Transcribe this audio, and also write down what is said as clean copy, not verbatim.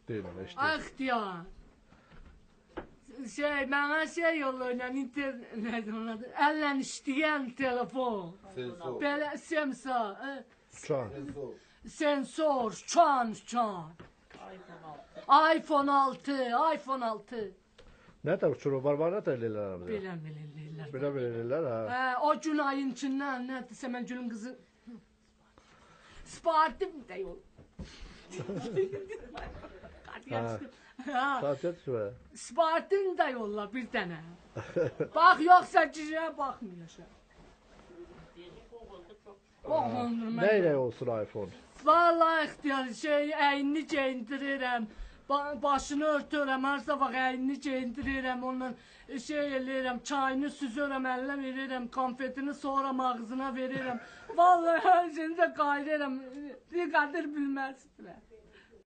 Deyilən, eşitdim. Axtiyar. Mənə yollayın, nədir onun adı? Əllə işləyən telefon. Belə semsa. Çan. Sensor, çan. iPhone 6. Nə uçurur var, nə də eləyirlər? Belə eləyirlər, hə. O gün ayın içindən, nədirsə mən gülün qızı. Spartim də yol. Spartin də yolla bir dənə. Bax, yoxsa girə baxmayacaq. Nə ilə olsun iPhone? Vallahi ixtiyar, əynini geyindirirəm, başını örtürəm, hər sabah əynini geyindirirəm, ondan eləyirəm, çayını süzürəm, əlinə verirəm, konfetini sonra ağzına verirəm. Vallahi hər şeyini də qayırırəm, bir qədər bilməzdirlər.